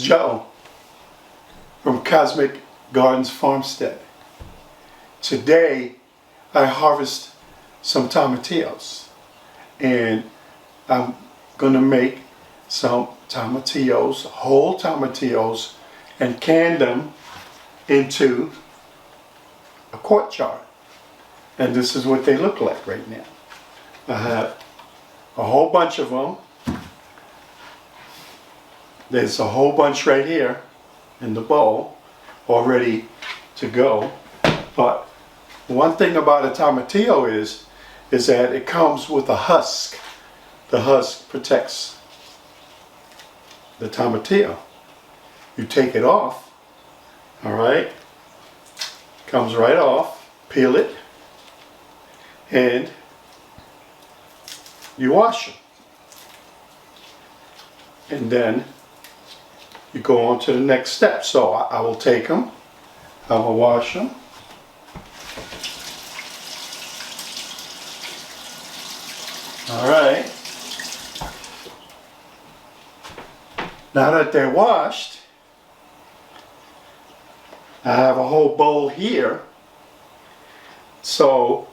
Joe from Cosmic Gardens Farmstead. Today I harvest some tomatillos and I'm going to make some tomatillos, whole tomatillos, and can them into a quart jar. And this is what they look like right now. I have a whole bunch of them. There's a whole bunch right here in the bowl, all ready to go. But one thing about a tomatillo is that it comes with a husk. The husk protects the tomatillo. You take it off, all right? Comes right off, peel it, and you wash them. And then you go on to the next step. So I will take them, I will wash them. All right. Now that they're washed, I have a whole bowl here. So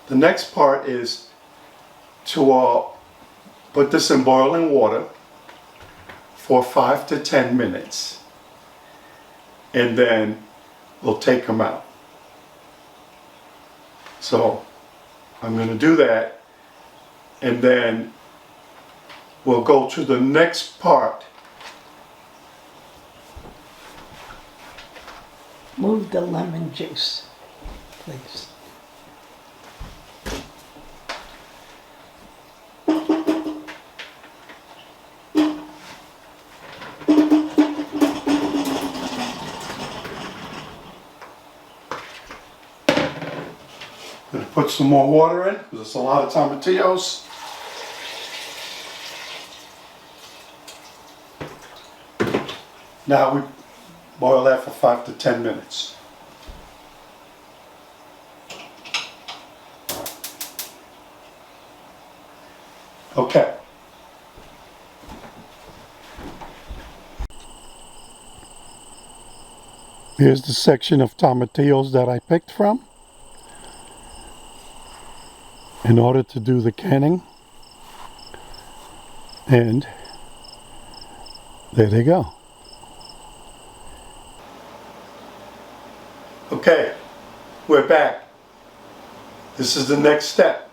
the next part is to put this in boiling water for 5 to 10 minutes, and then we'll take them out. So I'm going to do that, and then we'll go to the next part. Move the lemon juice, please. I'm going to put some more water in, because there's a lot of tomatillos. Now we boil that for 5 to 10 minutes. Okay. Here's the section of tomatillos that I picked from in order to do the canning. And there they go. Okay, we're back. This is the next step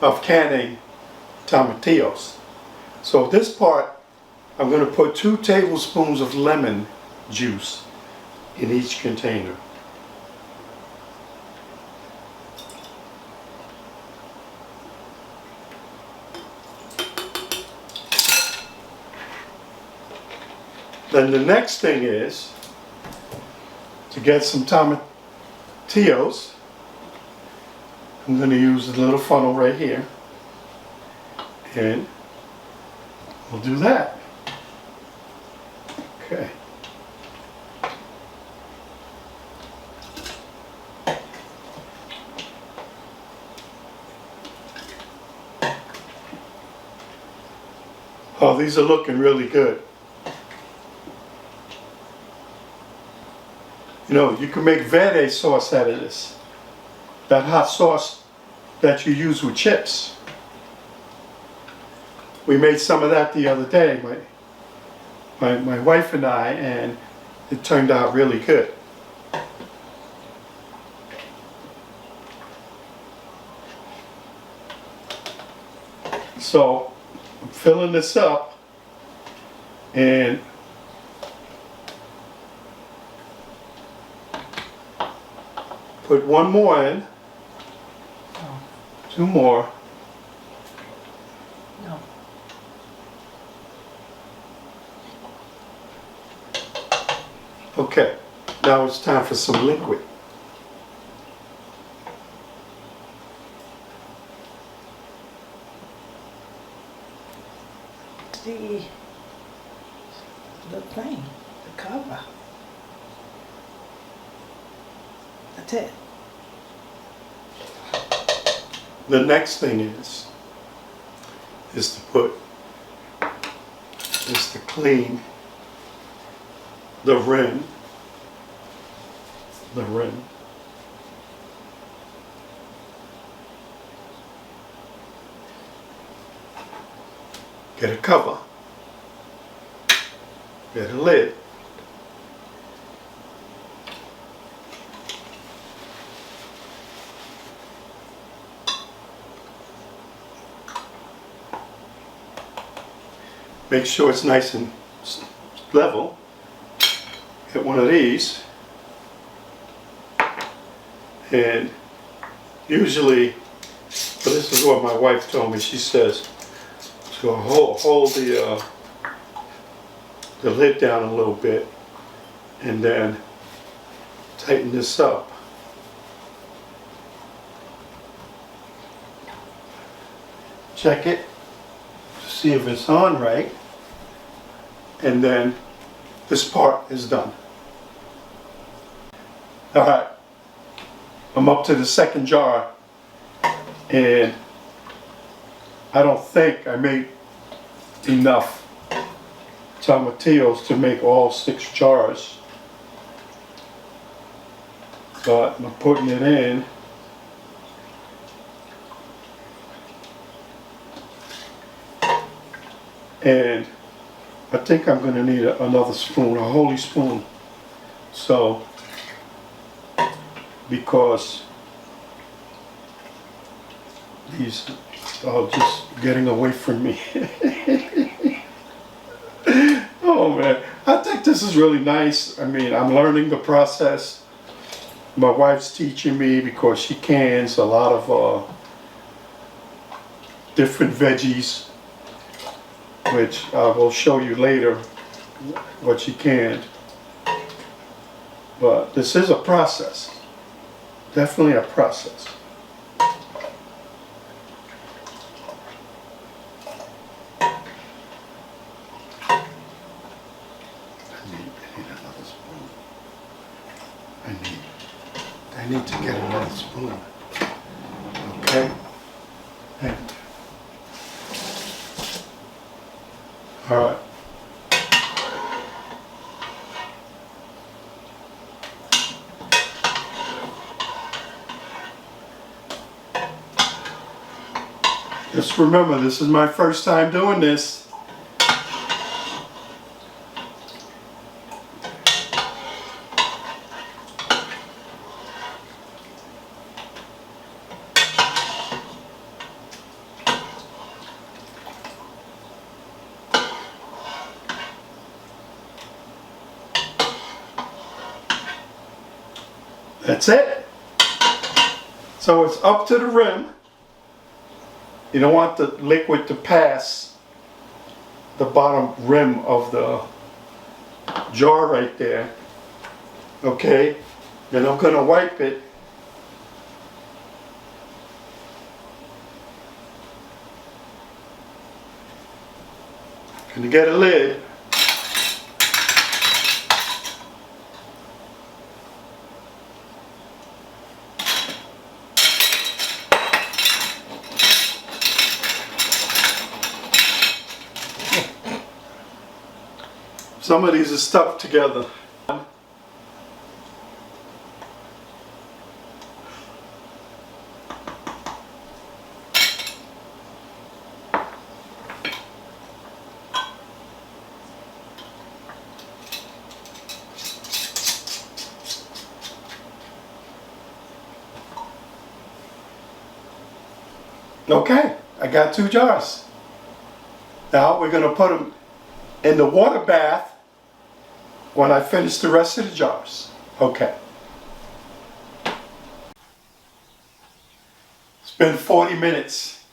of canning tomatillos. So this part, I'm going to put 2 tablespoons of lemon juice in each container. Then the next thing is to get some tomatillos. I'm going to use a little funnel right here, and we'll do that. Okay. Oh, these are looking really good. You know, you can make verde sauce out of this. That hot sauce that you use with chips. We made some of that the other day, my wife and I, and it turned out really good. So I'm filling this up, and put 1 more in, 2 more. No. Okay, now it's time for some liquid. The thing, the cover. That's it. The next thing is to clean the rim. The rim. Get a cover. Get a lid. Make sure it's nice and level. Get one of these. And usually, but this is what my wife told me, she says, to hold the lid down a little bit and then tighten this up. Check it to see if it's on right, and then this part is done. All right, I'm up to the second jar, and I don't think I made enough tomatillos to make all 6 jars, but I'm putting it in. And I think I'm going to need another spoon, a holy spoon. So, because these are just getting away from me. Oh man, I think this is really nice. I mean, I'm learning the process. My wife's teaching me because she cans a lot of different veggies, which I will show you later what she canned. But this is a process. Definitely a process. I need another spoon. I need to get another spoon. Okay? And, all right. Just remember, this is my first time doing this. That's it. So it's up to the rim. You don't want the liquid to pass the bottom rim of the jar right there. Okay, then I'm going to wipe it. Gonna get a lid. Some of these are stuck together. Okay, I got 2 jars. Now we're going to put them in the water bath when I finish the rest of the jars. Okay. It's been 40 minutes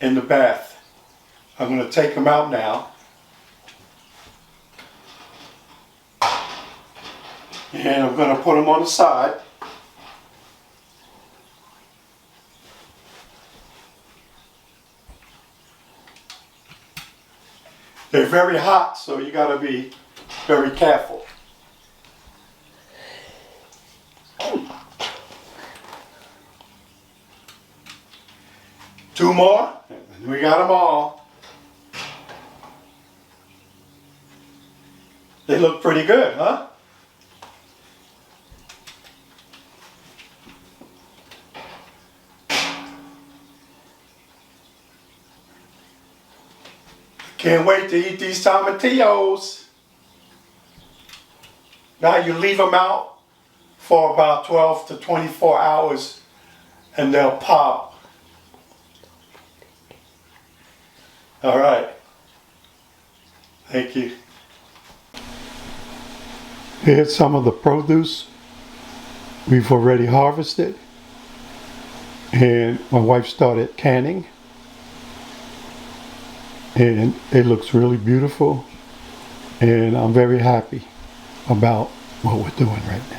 in the bath. I'm going to take them out now. And I'm going to put them on the side. They're very hot, so you got to be very careful. Two more, and we got them all. They look pretty good, huh? Can't wait to eat these tomatillos. Now you leave them out for about 12 to 24 hours and they'll pop. All right. Thank you. Here's some of the produce we've already harvested. And my wife started canning. And it looks really beautiful. And I'm very happy about what we're doing right now.